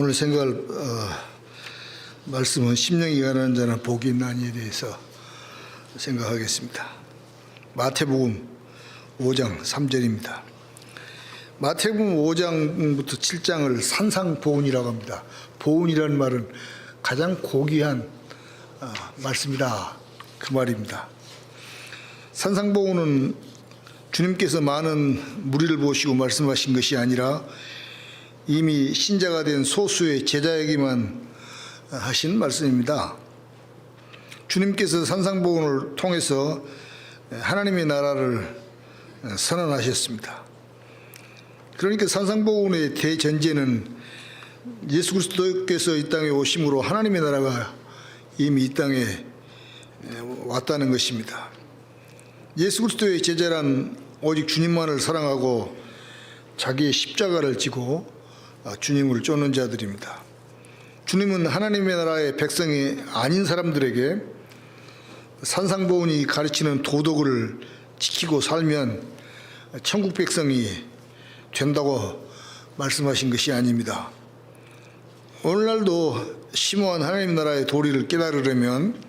오늘 생각할 말씀은 심령이 가난한 자는 복이 있나니에 대해서 생각하겠습니다. 마태복음 5장 3절입니다. 마태복음 5장부터 7장을 산상보훈이라고 합니다. 보훈이라는 말은 가장 고귀한 말씀이다, 그 말입니다. 산상보훈은 주님께서 많은 무리를 보시고 말씀하신 것이 아니라 이미 신자가 된 소수의 제자에게만 하신 말씀입니다. 주님께서 산상보훈을 통해서 하나님의 나라를 선언하셨습니다. 그러니까 산상보훈의 대전제는 예수 그리스도께서 이 땅에 오심으로 하나님의 나라가 이미 이 땅에 왔다는 것입니다. 예수 그리스도의 제자란 오직 주님만을 사랑하고 자기의 십자가를 지고 주님을 쫓는 자들입니다. 주님은 하나님의 나라의 백성이 아닌 사람들에게 산상보훈이 가르치는 도덕을 지키고 살면 천국 백성이 된다고 말씀하신 것이 아닙니다. 오늘날도 심오한 하나님 나라의 도리를 깨달으려면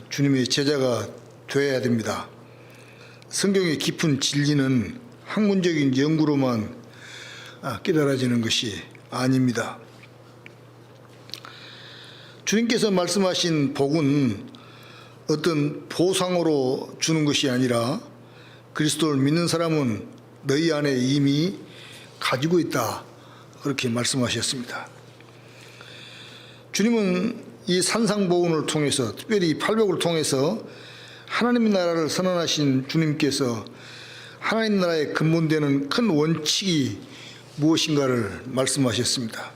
주님의 제자가 되어야 됩니다. 성경의 깊은 진리는 학문적인 연구로만 깨달아지는 것이 아닙니다. 주님께서 말씀하신 복은 어떤 보상으로 주는 것이 아니라 그리스도를 믿는 사람은 너희 안에 이미 가지고 있다, 그렇게 말씀하셨습니다. 주님은 이 산상보훈을 통해서, 특별히 팔복을 통해서 하나님의 나라를 선언하신 주님께서 하나님 나라의 근본되는 큰 원칙이 무엇인가를 말씀하셨습니다.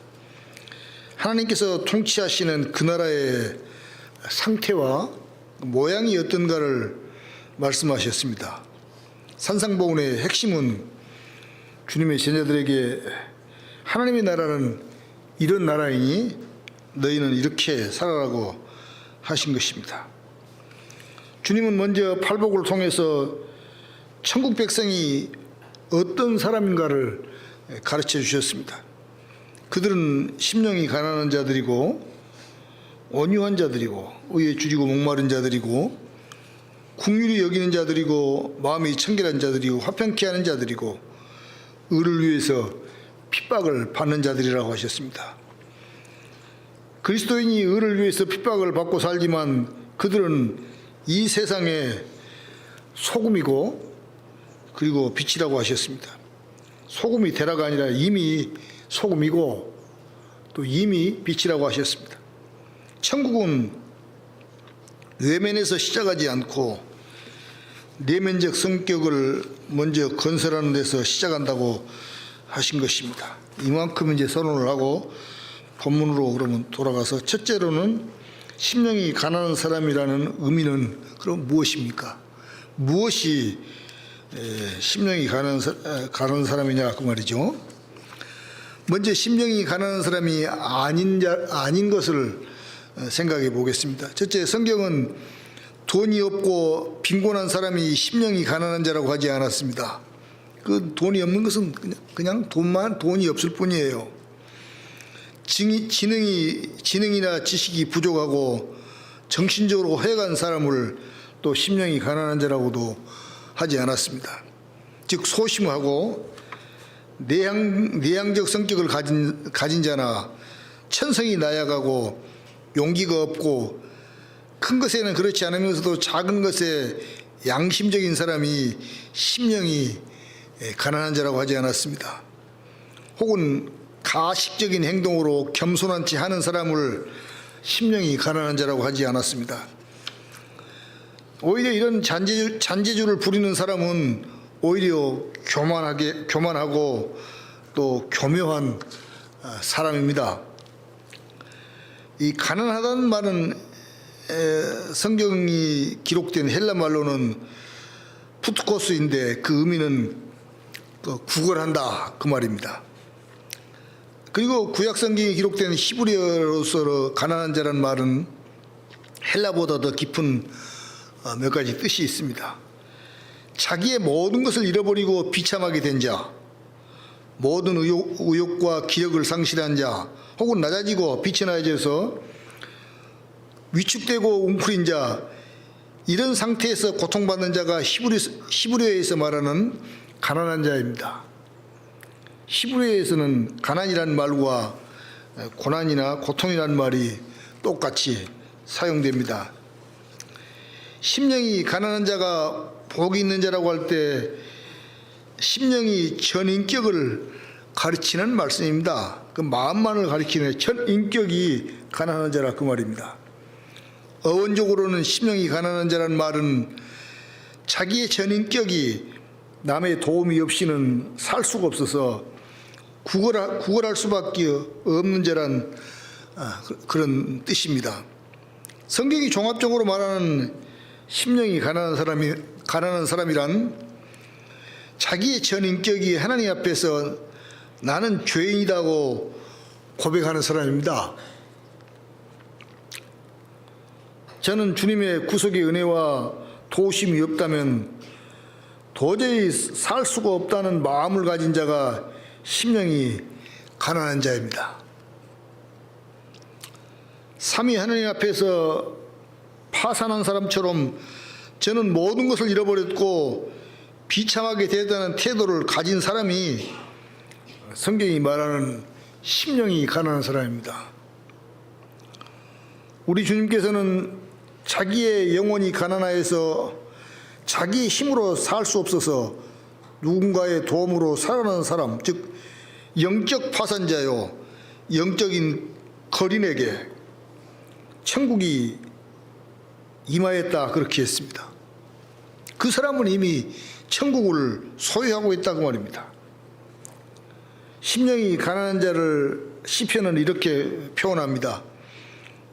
하나님께서 통치하시는 그 나라의 상태와 모양이 어떤가를 말씀하셨습니다. 산상보훈의 핵심은 주님의 제자들에게 하나님의 나라는 이런 나라이니 너희는 이렇게 살아라고 하신 것입니다. 주님은 먼저 팔복을 통해서 천국 백성이 어떤 사람인가를 가르쳐 주셨습니다. 그들은 심령이 가난한 자들이고 온유한 자들이고 의에 주리고 목마른 자들이고 긍휼히 여기는 자들이고 마음이 청결한 자들이고 화평케 하는 자들이고 의를 위해서 핍박을 받는 자들이라고 하셨습니다. 그리스도인이 의를 위해서 핍박을 받고 살지만 그들은 이 세상의 소금이고 그리고 빛이라고 하셨습니다. 소금이 되라가 아니라 이미 소금이고 또 이미 빛이라고 하셨습니다. 천국은 외면에서 시작하지 않고 내면적 성격을 먼저 건설하는 데서 시작한다고 하신 것입니다. 이만큼 이제 선언을 하고 본문으로 그러면 돌아가서, 첫째로는 심령이 가난한 사람이라는 의미는 그럼 무엇입니까? 무엇이 심령이 가난한 사람이냐, 그 말이죠. 먼저 심령이 가난한 사람이 아닌 것을 생각해 보겠습니다. 첫째, 성경은 돈이 없고 빈곤한 사람이 심령이 가난한 자라고 하지 않았습니다. 그 돈이 없는 것은 그냥 돈이 없을 뿐이에요. 지능이나 지식이 부족하고 정신적으로 허약한 사람을 또 심령이 가난한 자라고도 하지 않았습니다. 즉 소심하고 내향적 성격을 가진 자나 천성이 나약하고 용기가 없고 큰 것에는 그렇지 않으면서도 작은 것에 양심적인 사람이 심령이 가난한 자라고 하지 않았습니다. 혹은 가식적인 행동으로 겸손한 채 하는 사람을 심령이 가난한 자라고 하지 않았습니다. 오히려 이런 잔재주를 부리는 사람은 오히려 교만하고 또 교묘한 사람입니다. 이 가난하다는 말은 성경이 기록된 헬라 말로는 푸트코스인데 그 의미는 구걸한다, 그 말입니다. 그리고 구약 성경에 기록된 히브리어로서 가난한 자라는 말은 헬라보다 더 깊은 몇 가지 뜻이 있습니다. 자기의 모든 것을 잃어버리고 비참하게 된 자, 모든 의욕과 기력을 상실한 자, 혹은 낮아지고 비천해져서 위축되고 웅크린 자, 이런 상태에서 고통받는 자가 히브리어에서 말하는 가난한 자입니다. 히브리어에서는 가난이란 말과 고난이나 고통이란 말이 똑같이 사용됩니다. 심령이 가난한 자가 복이 있는 자라고 할 때 심령이 전인격을 가르치는 말씀입니다. 그 마음만을 가리키는 전인격이 가난한 자라 그 말입니다. 어원적으로는 심령이 가난한 자라는 말은 자기의 전인격이 남의 도움이 없이는 살 수가 없어서 구걸할 수밖에 없는 자란 그런 뜻입니다. 성경이 종합적으로 말하는 심령이 가난한 사람이란 자기의 전인격이 하나님 앞에서 나는 죄인이라고 고백하는 사람입니다. 저는 주님의 구속의 은혜와 도우심이 없다면 도저히 살 수가 없다는 마음을 가진 자가 심령이 가난한 자입니다. 삼위 하나님 앞에서 파산한 사람처럼 저는 모든 것을 잃어버렸고 비참하게 대단한 태도를 가진 사람이 성경이 말하는 심령이 가난한 사람입니다. 우리 주님께서는 자기의 영혼이 가난하여서 자기의 힘으로 살 수 없어서 누군가의 도움으로 살아나는 사람, 즉 영적 파산자요, 영적인 거린에게 천국이 임하였다 그렇게 했습니다. 그 사람은 이미 천국을 소유하고 있다고 말입니다. 심령이 가난한 자를 시편은 이렇게 표현합니다.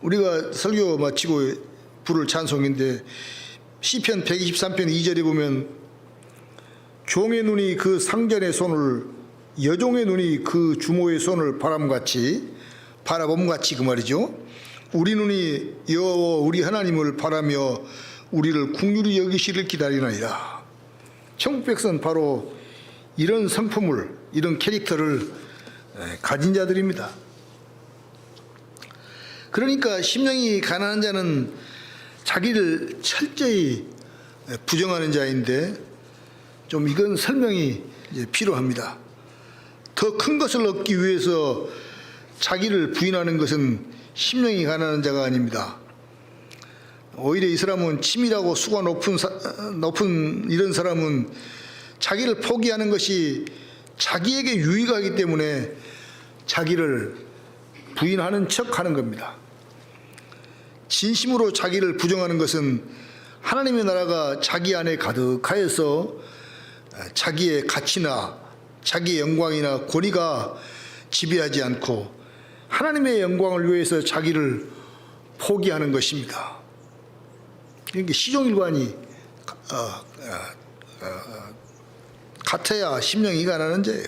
우리가 설교 마치고 부를 찬송인데 시편 123편 2절에 보면 종의 눈이 그 상전의 손을, 여종의 눈이 그 주모의 손을 바라봄같이 그 말이죠. 우리 눈이 여호와 우리 하나님을 바라며 우리를 긍휼히 여기시를 기다리나이다. 천국 백성은 바로 이런 성품을, 이런 캐릭터를 가진 자들입니다. 그러니까 심령이 가난한 자는 자기를 철저히 부정하는 자인데 좀 이건 설명이 필요합니다. 더 큰 것을 얻기 위해서 자기를 부인하는 것은 심령이 가난한 자가 아닙니다. 오히려 이 사람은 치밀하고 수가 높은 이런 사람은 자기를 포기하는 것이 자기에게 유익하기 때문에 자기를 부인하는 척하는 겁니다. 진심으로 자기를 부정하는 것은 하나님의 나라가 자기 안에 가득하여서 자기의 가치나 자기의 영광이나 권위가 지배하지 않고 하나님의 영광을 위해서 자기를 포기하는 것입니다. 그러니까 시종일관이 같아야 심령이 가난한 자예요.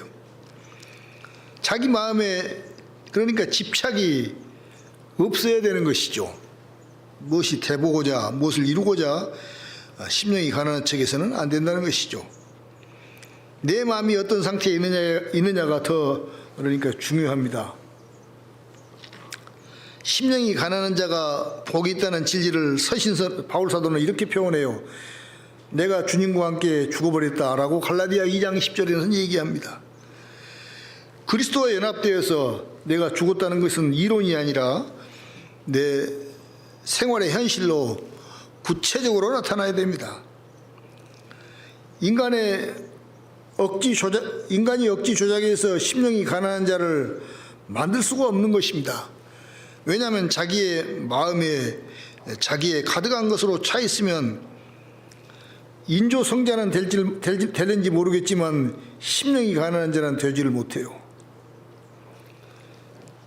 자기 마음에 그러니까 집착이 없어야 되는 것이죠. 무엇이 돼보고자, 무엇을 이루고자 심령이 가난한 척에서는 안 된다는 것이죠. 내 마음이 어떤 상태에 있느냐가 더 그러니까 중요합니다. 심령이 가난한 자가 복이 있다는 진리를 바울 사도는 이렇게 표현해요. 내가 주님과 함께 죽어버렸다라고 갈라디아 2장 10절에는 얘기합니다. 그리스도와 연합되어서 내가 죽었다는 것은 이론이 아니라 내 생활의 현실로 구체적으로 나타나야 됩니다. 인간이 억지 조작에서 심령이 가난한 자를 만들 수가 없는 것입니다. 왜냐하면 자기의 마음에 자기의 가득한 것으로 차 있으면 인조 성자는 되는지 모르겠지만 심령이 가난한 자는 되지를 못해요.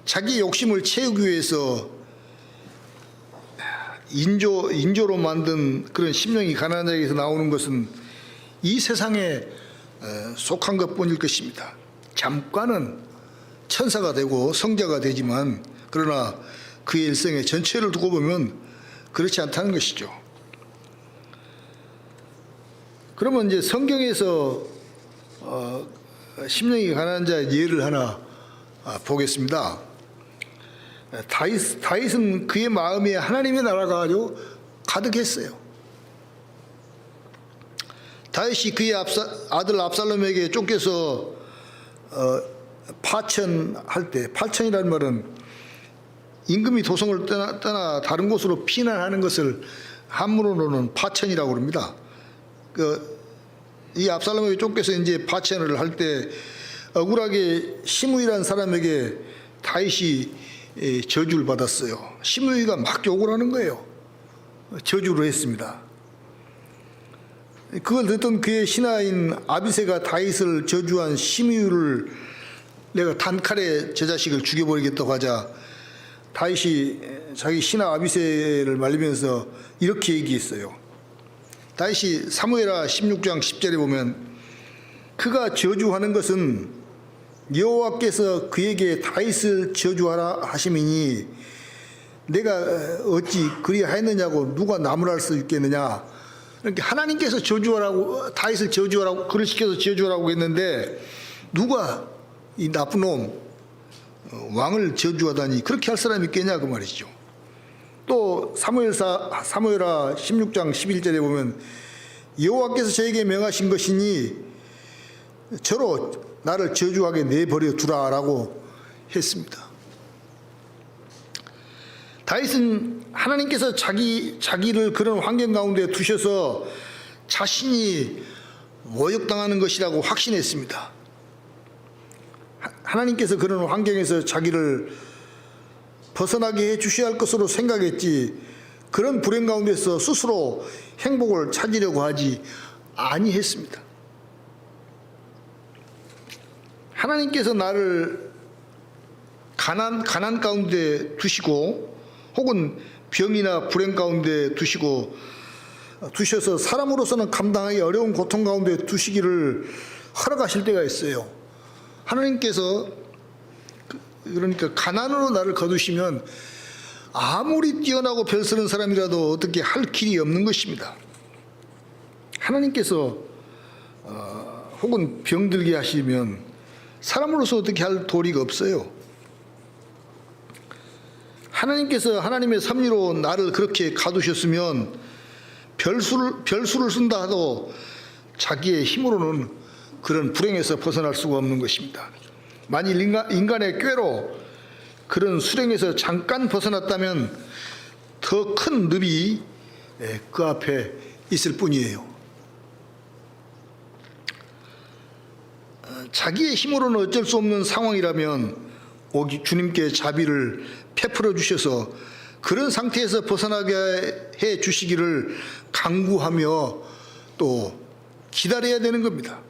자기 욕심을 채우기 위해서 인조로 만든 그런 심령이 가난한 자에게서 나오는 것은 이 세상에 속한 것뿐일 것입니다. 잠깐은 천사가 되고 성자가 되지만 그러나 그의 일생의 전체를 두고 보면 그렇지 않다는 것이죠. 그러면 이제 성경에서 심령이 가난한 자의 예를 하나 보겠습니다. 다윗은 그의 마음에 하나님의 나라가 아주 가득했어요. 다윗이 그의 아들 압살롬에게 쫓겨서 파천할 때, 파천이라는 말은 임금이 도성을 떠나 다른 곳으로 피난하는 것을 한문으로는 파천이라고 합니다. 이 압살롬에게 쫓겨서 이제 파천을 할 때 억울하게 시므이라는 사람에게 다윗이 저주를 받았어요. 시므이가 막 욕을 하는 거예요. 저주를 했습니다. 그걸 듣던 그의 신하인 아비새가 다윗을 저주한 시므이를 내가 단칼에 제 자식을 죽여버리겠다고 하자 다윗이 자기 신하 아비새를 말리면서 이렇게 얘기했어요. 다윗이 사무엘하 16장 10절에 보면 그가 저주하는 것은 여호와께서 그에게 다윗을 저주하라 하심이니 내가 어찌 그리하였느냐고 누가 나무랄 수 있겠느냐. 이렇게 하나님께서 저주하라고 다윗을 저주하라고 그를 시켜서 저주하라고 했는데 누가 이 나쁜 놈 왕을 저주하다니 그렇게 할 사람이 있겠냐 그 말이죠. 또 사무엘하 16장 11절에 보면 여호와께서 저에게 명하신 것이니 저로 나를 저주하게 내버려 두라라고 했습니다. 다윗은 하나님께서 자기를 그런 환경 가운데 두셔서 자신이 모욕당하는 것이라고 확신했습니다. 하나님께서 그런 환경에서 자기를 벗어나게 해 주셔야 할 것으로 생각했지 그런 불행 가운데서 스스로 행복을 찾으려고 하지 아니했습니다. 하나님께서 나를 가난 가운데 두시고 혹은 병이나 불행 가운데 두셔서 사람으로서는 감당하기 어려운 고통 가운데 두시기를 허락하실 때가 있어요. 하나님께서 그러니까 가난으로 나를 거두시면 아무리 뛰어나고 별쓰는 사람이라도 어떻게 할 길이 없는 것입니다. 하나님께서 혹은 병들게 하시면 사람으로서 어떻게 할 도리가 없어요. 하나님께서 하나님의 섭리로 나를 그렇게 가두셨으면 별수를 쓴다 하도 자기의 힘으로는 그런 불행에서 벗어날 수가 없는 것입니다. 만일 인간의 꾀로 그런 수령에서 잠깐 벗어났다면 더 큰 늪이 그 앞에 있을 뿐이에요. 자기의 힘으로는 어쩔 수 없는 상황이라면 주님께 자비를 베풀어 주셔서 그런 상태에서 벗어나게 해 주시기를 간구하며 또 기다려야 되는 겁니다.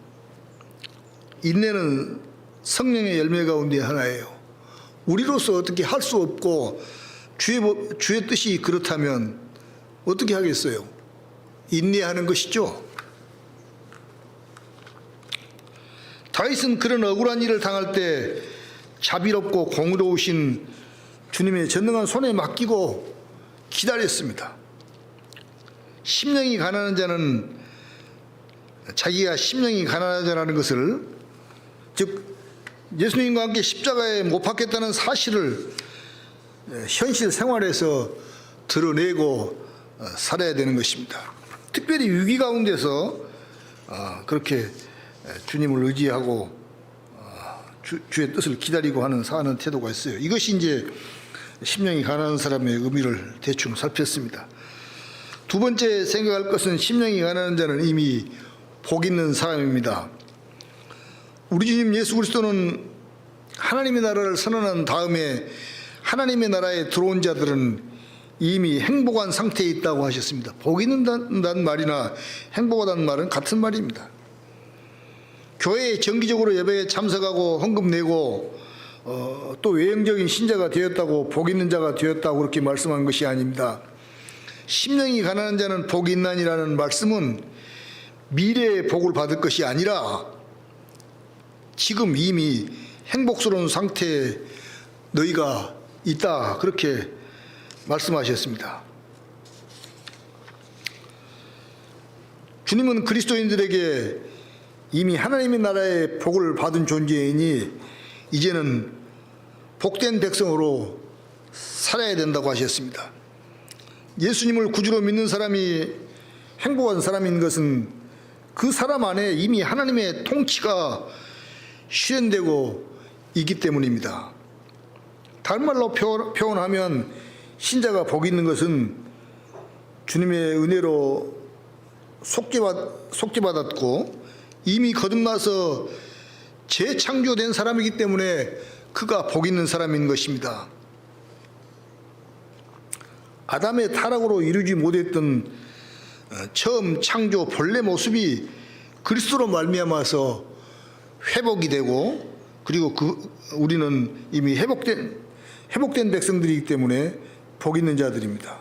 인내는 성령의 열매 가운데 하나예요. 우리로서 어떻게 할 수 없고 주의 뜻이 그렇다면 어떻게 하겠어요? 인내하는 것이죠. 다윗은 그런 억울한 일을 당할 때 자비롭고 공의로우신 주님의 전능한 손에 맡기고 기다렸습니다. 심령이 가난한 자는 자기가 심령이 가난하다는 것을 즉 예수님과 함께 십자가에 못 박혔다는 사실을 현실 생활에서 드러내고 살아야 되는 것입니다. 특별히 위기 가운데서 그렇게 주님을 의지하고 주의 뜻을 기다리고 사는 태도가 있어요. 이것이 이제 심령이 가난한 사람의 의미를 대충 살폈습니다. 두 번째 생각할 것은 심령이 가난한 자는 이미 복 있는 사람입니다. 우리 주님 예수 그리스도는 하나님의 나라를 선언한 다음에 하나님의 나라에 들어온 자들은 이미 행복한 상태에 있다고 하셨습니다. 복 있는다는 말이나 행복하다는 말은 같은 말입니다. 교회에 정기적으로 예배에 참석하고 헌금 내고 또 외형적인 신자가 되었다고 복 있는 자가 되었다고 그렇게 말씀한 것이 아닙니다. 심령이 가난한 자는 복이 있나니라는 말씀은 미래의 복을 받을 것이 아니라 지금 이미 행복스러운 상태에 너희가 있다 그렇게 말씀하셨습니다. 주님은 그리스도인들에게 이미 하나님의 나라의 복을 받은 존재이니 이제는 복된 백성으로 살아야 된다고 하셨습니다. 예수님을 구주로 믿는 사람이 행복한 사람인 것은 그 사람 안에 이미 하나님의 통치가 실현되고 있기 때문입니다. 다른 말로 표현하면 신자가 복 있는 것은 주님의 은혜로 속죄받았고 이미 거듭나서 재창조된 사람이기 때문에 그가 복 있는 사람인 것입니다. 아담의 타락으로 이루지 못했던 처음 창조 본래 모습이 그리스도로 말미암아서 회복이 되고 그리고 우리는 이미 회복된 백성들이기 때문에 복 있는 자들입니다.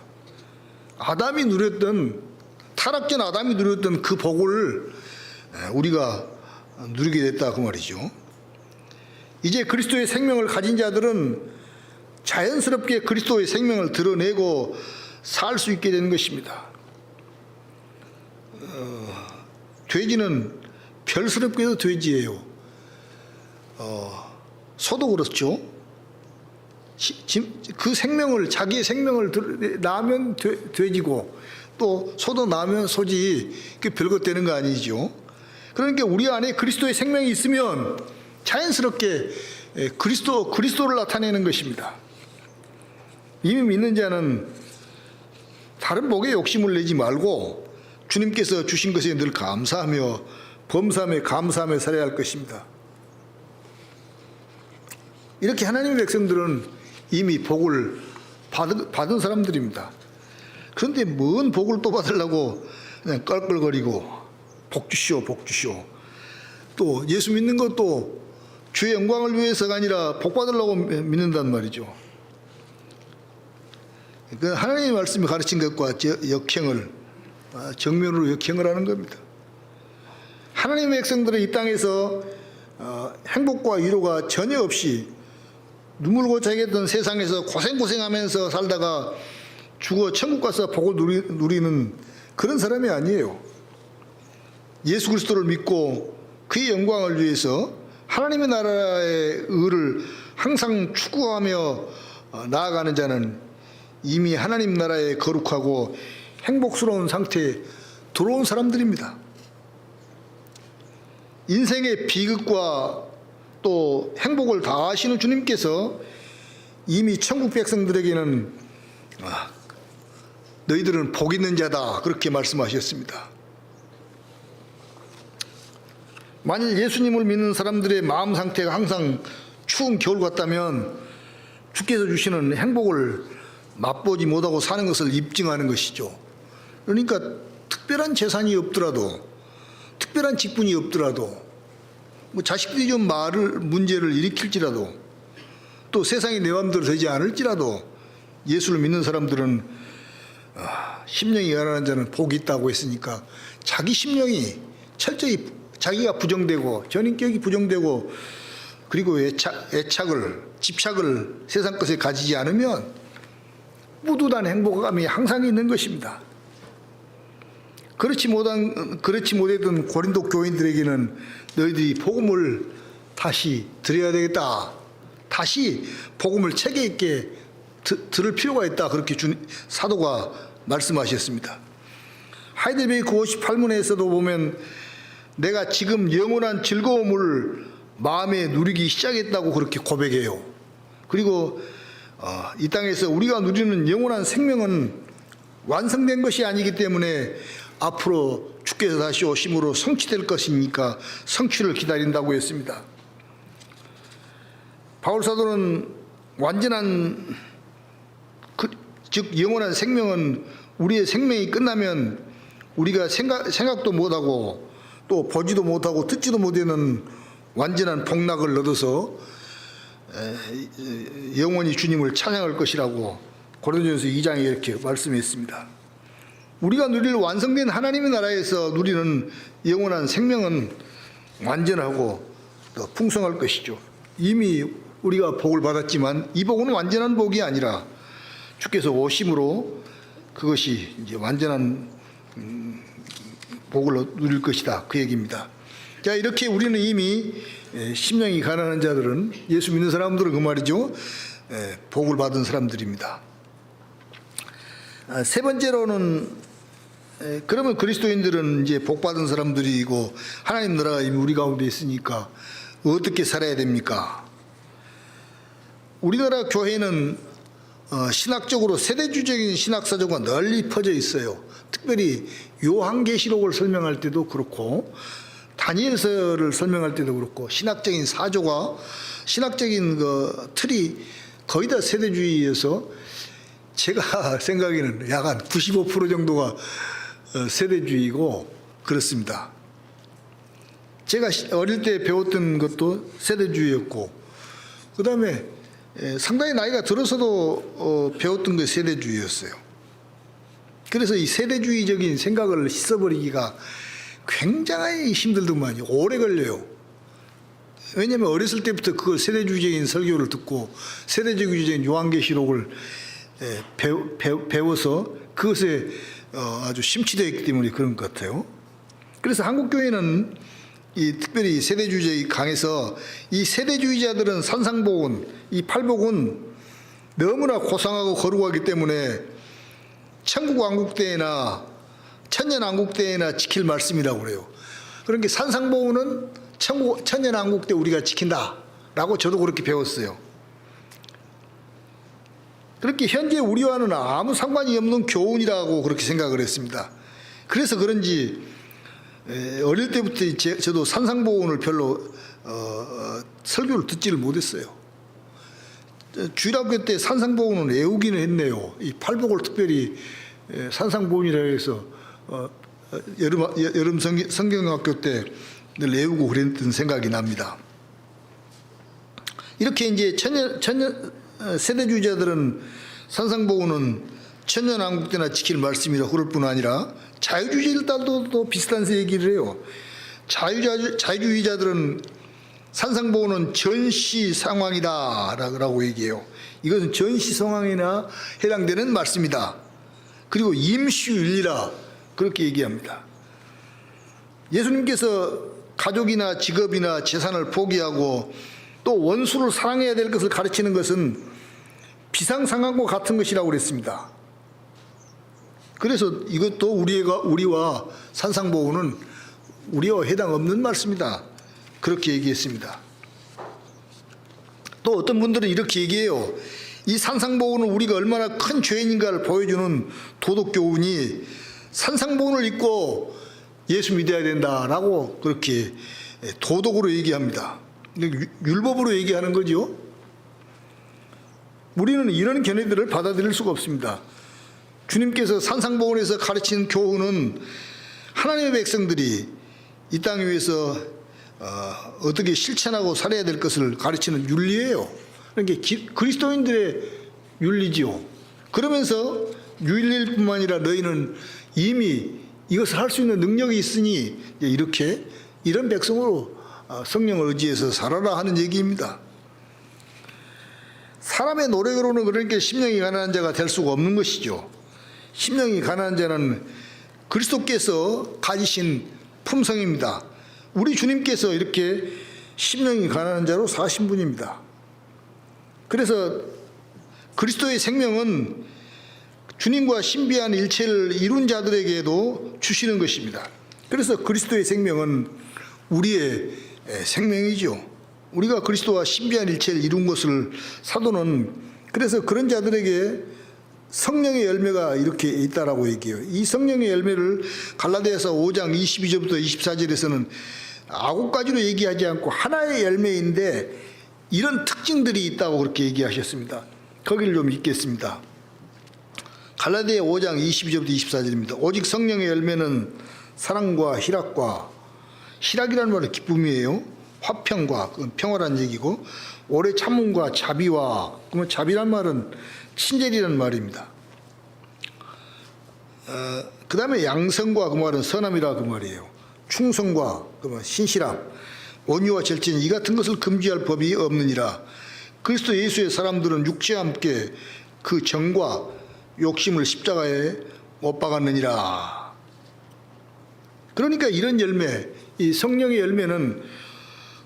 아담이 누렸던 타락전 아담이 누렸던 그 복을 우리가 누리게 됐다 그 말이죠. 이제 그리스도의 생명을 가진 자들은 자연스럽게 그리스도의 생명을 드러내고 살 수 있게 되는 것입니다. 돼지는 별스럽게도 돼지예요. 소도 그렇죠. 그 생명을 자기의 생명을 낳으면 돼지고 또 소도 낳으면 소지 그 별것 되는 거 아니죠. 그러니까 우리 안에 그리스도의 생명이 있으면 자연스럽게 그리스도를 나타내는 것입니다. 이미 믿는 자는 다른 복에 욕심을 내지 말고 주님께서 주신 것에 늘 감사하며 범사하며 감사하며 살아야 할 것입니다. 이렇게 하나님의 백성들은 이미 복을 받은 사람들입니다. 그런데 뭔 복을 또 받으려고 그냥 껄껄거리고 복 주시오 복 주시오. 또 예수 믿는 것도 주의 영광을 위해서가 아니라 복 받으려고 믿는단 말이죠. 그 하나님의 말씀이 가르친 것과 역행을 정면으로 역행을 하는 겁니다. 하나님의 백성들은 이 땅에서 행복과 위로가 전혀 없이 눈물 고차게 했던 세상에서 고생하면서 살다가 죽어 천국 가서 복을 누리는 그런 사람이 아니에요. 예수 그리스도를 믿고 그의 영광을 위해서 하나님의 나라의 의를 항상 추구하며 나아가는 자는 이미 하나님 나라에 거룩하고 행복스러운 상태에 들어온 사람들입니다. 인생의 비극과 또 행복을 다 아시는 주님께서 이미 천국 백성들에게는 너희들은 복 있는 자다 그렇게 말씀하셨습니다. 만일 예수님을 믿는 사람들의 마음 상태가 항상 추운 겨울 같다면 주께서 주시는 행복을 맛보지 못하고 사는 것을 입증하는 것이죠. 그러니까 특별한 재산이 없더라도 특별한 직분이 없더라도 뭐 자식들이 좀 문제를 일으킬지라도 또 세상이 내 마음대로 되지 않을지라도 예수를 믿는 사람들은 심령이 가난한 자는 복이 있다고 했으니까 자기 심령이 철저히 자기가 부정되고 전인격이 부정되고 그리고 집착을 세상 것에 가지지 않으면 뿌듯한 행복감이 항상 있는 것입니다. 그렇지 못했던 고린도 교인들에게는 너희들이 복음을 다시 드려야 되겠다. 다시 복음을 체계 있게 들을 필요가 있다. 그렇게 사도가 말씀하셨습니다. 하이델베르크 58문에서도 보면 내가 지금 영원한 즐거움을 마음에 누리기 시작했다고 그렇게 고백해요. 그리고 이 땅에서 우리가 누리는 영원한 생명은 완성된 것이 아니기 때문에 앞으로 주께서 다시 오심으로 성취될 것이니까 성취를 기다린다고 했습니다. 바울 사도는 완전한 즉 영원한 생명은 우리의 생명이 끝나면 우리가 생각도 못하고 또 보지도 못하고 듣지도 못하는 완전한 복락을 얻어서 영원히 주님을 찬양할 것이라고 고린도전서 2장에 이렇게 말씀했습니다. 우리가 누릴 완성된 하나님의 나라에서 누리는 영원한 생명은 완전하고 또 풍성할 것이죠. 이미 우리가 복을 받았지만 이 복은 완전한 복이 아니라 주께서 오심으로 그것이 이제 완전한 복을 누릴 것이다 그 얘기입니다. 자, 이렇게 우리는 이미 심령이 가난한 자들은, 예수 믿는 사람들은 그 말이죠, 복을 받은 사람들입니다. 세 번째로는, 그러면 그리스도인들은 이제 복 받은 사람들이고 하나님 나라가 이미 우리 가운데 있으니까 어떻게 살아야 됩니까? 우리나라 교회는 신학적으로 세대주적인 신학사조가 널리 퍼져 있어요. 특별히 요한계시록을 설명할 때도 그렇고 다니엘서를 설명할 때도 그렇고 신학적인 사조가, 신학적인 그 틀이 거의 다 세대주의여서 제가 생각에는 약 한 95% 정도가 세대주의고 그렇습니다. 제가 어릴 때 배웠던 것도 세대주의였고, 그 다음에 상당히 나이가 들어서도 배웠던 게 세대주의였어요. 그래서 이 세대주의적인 생각을 씻어버리기가 굉장히 힘들더만요. 오래 걸려요. 왜냐하면 어렸을 때부터 그걸 세대주의적인 설교를 듣고 세대주의적인 요한계시록을 배워서 그것에 아주 심취되어 있기 때문에 그런 것 같아요. 그래서 한국교회는 특별히 세대주의적이 강해서 이 세대주의자들은 산상복은, 이 팔복은 너무나 고상하고 거룩하기 때문에 천년왕국때에나 지킬 말씀이라고 그래요. 그러니까 산상복은 천년왕국 때 우리가 지킨다라고 저도 그렇게 배웠어요. 그렇게 현재 우리와는 아무 상관이 없는 교훈이라고 그렇게 생각을 했습니다. 그래서 그런지 어릴 때부터 저도 산상보훈을 별로 설교를 듣지를 못했어요. 주일학교 때 산상보훈은 외우기는 했네요. 이 팔복을 특별히 산상보훈이라 해서 여름 성경학교 때 늘 외우고 그랬던 생각이 납니다. 이렇게 이제 세대주의자들은 산상보훈은 천년왕국 때나 지킬 말씀이라 그럴 뿐 아니라 자유주의자들도 비슷한 얘기를 해요. 자유주의자들은 산상보훈은 전시 상황이다 라고 얘기해요. 이것은 전시 상황이나 해당되는 말씀이다. 그리고 임시윤리라 그렇게 얘기합니다. 예수님께서 가족이나 직업이나 재산을 포기하고 또 원수를 사랑해야 될 것을 가르치는 것은 비상상황과 같은 것이라고 그랬습니다. 그래서 이것도 우리와 산상보훈은 우리와 해당 없는 말씀이다. 그렇게 얘기했습니다. 또 어떤 분들은 이렇게 얘기해요. 이 산상보훈은 우리가 얼마나 큰 죄인인가를 보여주는 도덕교훈이 산상보훈을 입고 예수 믿어야 된다라고 그렇게 도덕으로 얘기합니다. 율법으로 얘기하는 거죠. 우리는 이런 견해들을 받아들일 수가 없습니다. 주님께서 산상보훈에서 가르치는 교훈은 하나님의 백성들이 이 땅 위에서 어떻게 실천하고 살아야 될 것을 가르치는 윤리예요. 그러니까 그리스도인들의 윤리지요. 그러면서 윤리일 뿐만 아니라 너희는 이미 이것을 할 수 있는 능력이 있으니 이렇게 이런 백성으로 성령을 의지해서 살아라 하는 얘기입니다. 사람의 노력으로는 그러니까 심령이 가난한 자가 될 수가 없는 것이죠. 심령이 가난한 자는 그리스도께서 가지신 품성입니다. 우리 주님께서 이렇게 심령이 가난한 자로 사신 분입니다. 그래서 그리스도의 생명은 주님과 신비한 일체를 이룬 자들에게도 주시는 것입니다. 그래서 그리스도의 생명은 우리의 생명이죠. 우리가 그리스도와 신비한 일체를 이룬 것을 사도는 그래서 그런 자들에게 성령의 열매가 이렇게 있다라고 얘기해요. 이 성령의 열매를 갈라디아서 5장 22절부터 24절에서는 9가지로 얘기하지 않고 하나의 열매인데 이런 특징들이 있다고 그렇게 얘기하셨습니다. 거기를 좀 읽겠습니다. 갈라디아 5장 22절부터 24절입니다. 오직 성령의 열매는 사랑과 희락이라는 말은 기쁨이에요. 화평과 그건 평화란 얘기고 오래 참음과 자비와 그러면 자비란 말은 친절이라는 말입니다. 그 다음에 양성과 그 말은 선함이라 그 말이에요. 충성과 그 말 신실함, 온유와 절제는 이 같은 것을 금지할 법이 없느니라. 그리스도 예수의 사람들은 육체와 함께 그 정과 욕심을 십자가에 못 박았느니라. 그러니까 이런 열매, 이 성령의 열매는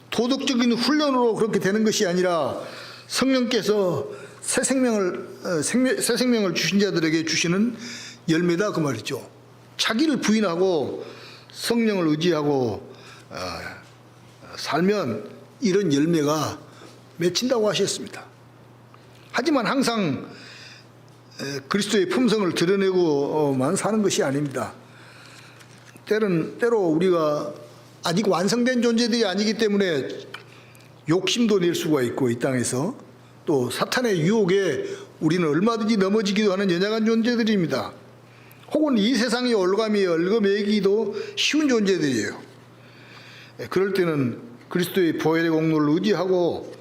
도덕적인 훈련으로 그렇게 되는 것이 아니라 성령께서 새 생명을 주신 자들에게 주시는 열매다 그 말이죠. 자기를 부인하고 성령을 의지하고 살면 이런 열매가 맺힌다고 하셨습니다. 하지만 항상 그리스도의 품성을 드러내고만 사는 것이 아닙니다. 때로 우리가 아직 완성된 존재들이 아니기 때문에 욕심도 낼 수가 있고, 이 땅에서 또 사탄의 유혹에 우리는 얼마든지 넘어지기도 하는 연약한 존재들입니다. 혹은 이 세상의 올감이 얽어매기도 쉬운 존재들이에요. 그럴 때는 그리스도의 보혈의 공로를 의지하고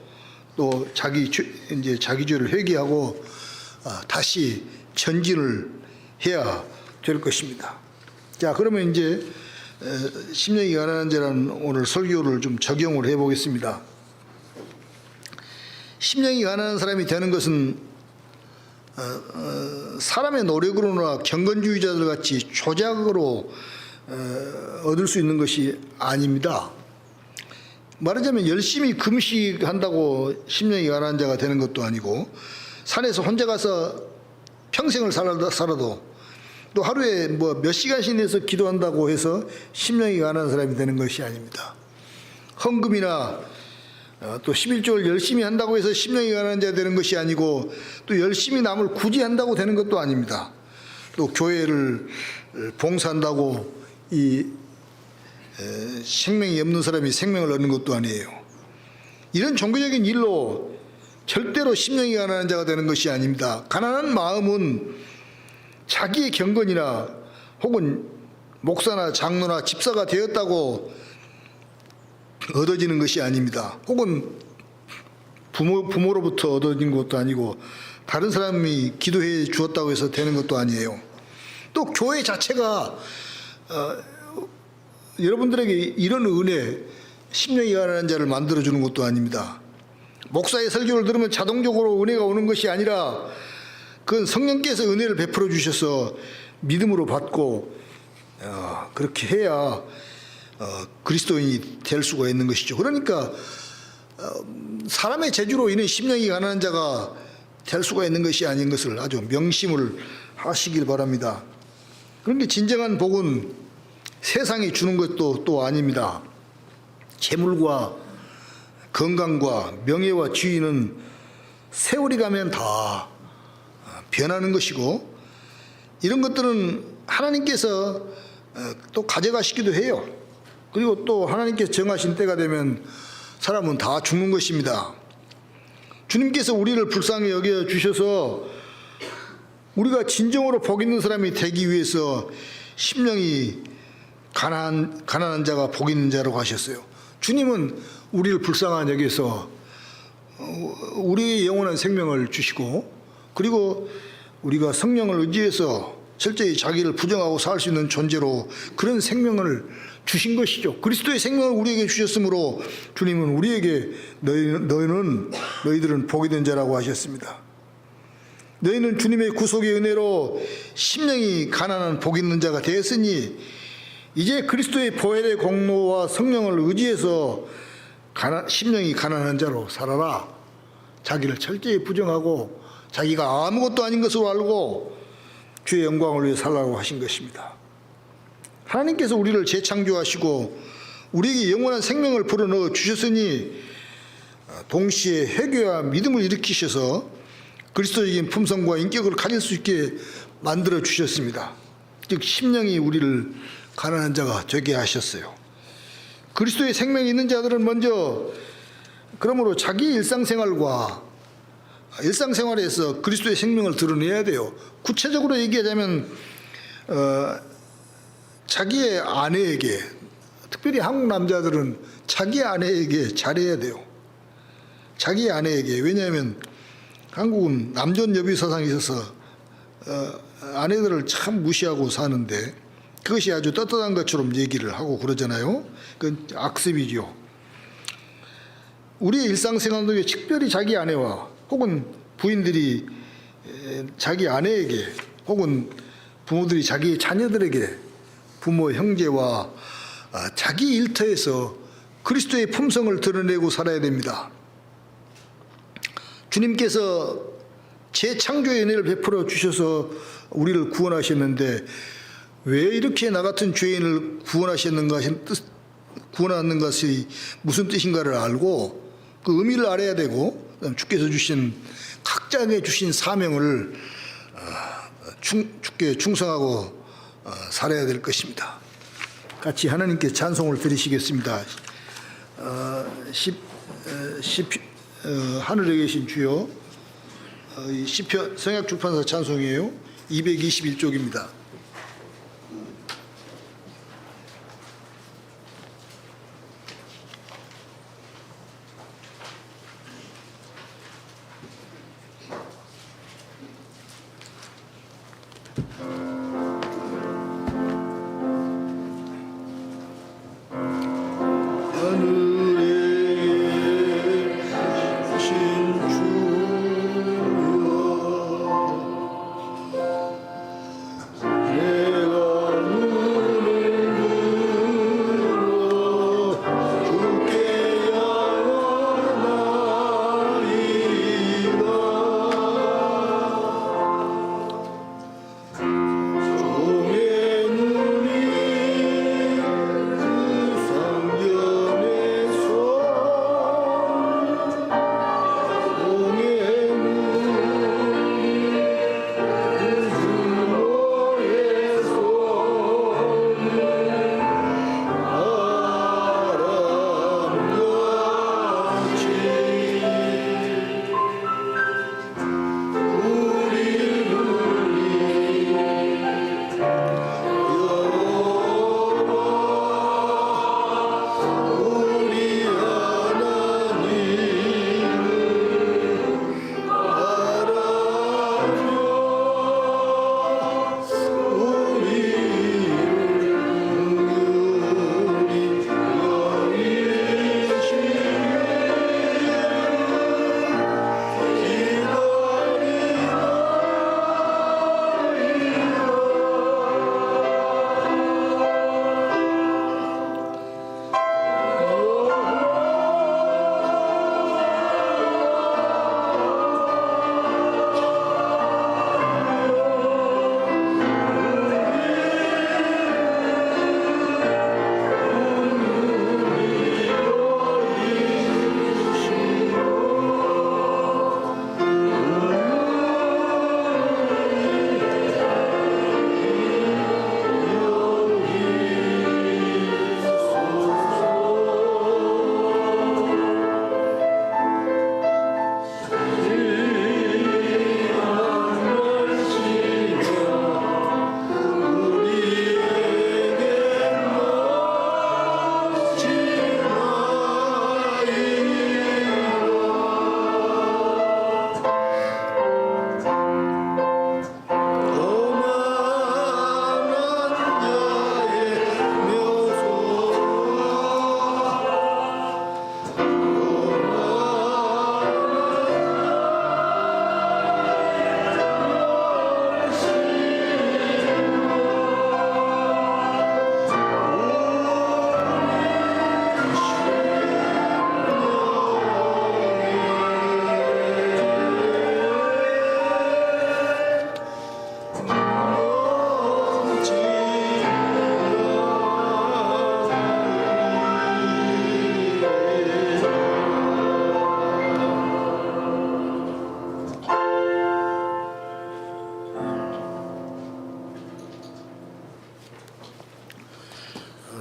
또 자기 죄를 회개하고 다시 전진을 해야 될 것입니다. 자, 그러면 이제 심령이 가난한 자라는 오늘 설교를 좀 적용을 해보겠습니다. 심령이 가난한 사람이 되는 것은 사람의 노력으로나 경건주의자들 같이 조작으로 얻을 수 있는 것이 아닙니다. 말하자면 열심히 금식한다고 심령이 가난한 자가 되는 것도 아니고, 산에서 혼자 가서 평생을 살아도 또 하루에 몇 시간씩 내서 기도한다고 해서 심령이 가난한 사람이 되는 것이 아닙니다. 헌금이나 또 11조를 열심히 한다고 해서 심령이 가난한 자가 되는 것이 아니고, 또 열심히 남을 구제한다고 되는 것도 아닙니다. 또 교회를 봉사한다고 이 생명이 없는 사람이 생명을 얻는 것도 아니에요. 이런 종교적인 일로 절대로 심령이 가난한 자가 되는 것이 아닙니다. 가난한 마음은 자기의 경건이나 혹은 목사나 장로나 집사가 되었다고 얻어지는 것이 아닙니다. 혹은 부모로부터 얻어진 것도 아니고, 다른 사람이 기도해 주었다고 해서 되는 것도 아니에요. 또 교회 자체가 여러분들에게 이런 은혜, 심령이 가난한 자를 만들어주는 것도 아닙니다. 목사의 설교를 들으면 자동적으로 은혜가 오는 것이 아니라, 그건 성령께서 은혜를 베풀어 주셔서 믿음으로 받고 그렇게 해야 그리스도인이 될 수가 있는 것이죠. 그러니까 사람의 재주로 인해 심령이 가난한 자가 될 수가 있는 것이 아닌 것을 아주 명심을 하시길 바랍니다. 그런데 진정한 복은 세상이 주는 것도 또 아닙니다. 재물과 건강과 명예와 지위는 세월이 가면 다 변하는 것이고, 이런 것들은 하나님께서 또 가져가시기도 해요. 그리고 또 하나님께서 정하신 때가 되면 사람은 다 죽는 것입니다. 주님께서 우리를 불쌍히 여겨 주셔서 우리가 진정으로 복 있는 사람이 되기 위해서 심령이 가난한 자가 복 있는 자라고 하셨어요. 주님은 우리를 불쌍히 여겨서 우리의 영원한 생명을 주시고, 그리고 우리가 성령을 의지해서 철저히 자기를 부정하고 살 수 있는 존재로 그런 생명을 주신 것이죠. 그리스도의 생명을 우리에게 주셨으므로 주님은 우리에게 너희들은 복이 된 자라고 하셨습니다. 너희는 주님의 구속의 은혜로 심령이 가난한 복 있는 자가 되었으니 이제 그리스도의 보혈의 공로와 성령을 의지해서 심령이 가난한 자로 살아라. 자기를 철저히 부정하고 자기가 아무것도 아닌 것으로 알고 주의 영광을 위해 살라고 하신 것입니다. 하나님께서 우리를 재창조하시고 우리에게 영원한 생명을 불어넣어 주셨으니 동시에 회개와 믿음을 일으키셔서 그리스도적인 품성과 인격을 가질 수 있게 만들어 주셨습니다. 즉 심령이 우리를 가난한 자가 되게 하셨어요. 그리스도의 생명이 있는 자들은 먼저 그러므로 자기 일상생활에서 그리스도의 생명을 드러내야 돼요. 구체적으로 얘기하자면 자기의 아내에게, 특별히 한국 남자들은 자기 아내에게 잘해야 돼요. 자기 아내에게. 왜냐하면 한국은 남존여비 사상이 있어서 아내들을 참 무시하고 사는데 그것이 아주 떳떳한 것처럼 얘기를 하고 그러잖아요. 그건 악습이죠. 우리의 일상생활도 특별히 자기 아내와 혹은 부인들이 자기 아내에게 혹은 부모들이 자기 자녀들에게 부모 형제와 자기 일터에서 그리스도의 품성을 드러내고 살아야 됩니다. 주님께서 재창조의 은혜를 베풀어 주셔서 우리를 구원하셨는데 왜 이렇게 나 같은 죄인을 구원하는 것이 무슨 뜻인가를 알고 그 의미를 알아야 되고, 주께서 주신 각자에게 주신 사명을 주께 충성하고 살아야 될 것입니다. 같이 하나님께 찬송을 드리시겠습니다. 하늘에 계신 주여, 시편 성약출판사 찬송이에요. 221쪽입니다.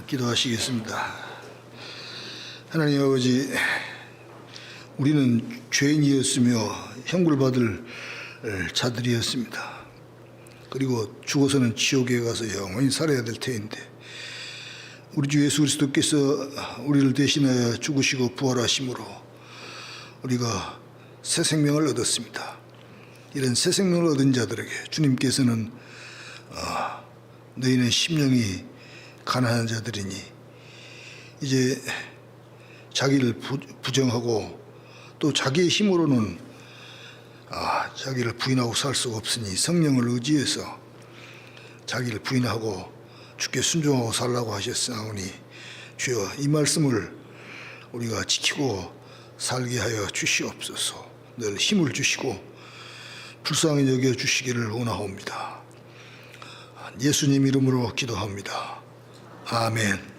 기도하시겠습니다. 하나님 아버지, 우리는 죄인이었으며 형벌 받을 자들이었습니다. 그리고 죽어서는 지옥에 가서 영원히 살아야 될 터인데, 우리 주 예수 그리스도께서 우리를 대신하여 죽으시고 부활하심으로 우리가 새 생명을 얻었습니다. 이런 새 생명을 얻은 자들에게 주님께서는 너희는 심령이 가난한 자들이니 이제 자기를 부정하고 또 자기의 힘으로는 자기를 부인하고 살 수가 없으니 성령을 의지해서 자기를 부인하고 주께 순종하고 살라고 하셨사오니 주여 이 말씀을 우리가 지키고 살게 하여 주시옵소서. 늘 힘을 주시고 불쌍히 여겨 주시기를 원하옵니다. 예수님 이름으로 기도합니다. 아멘.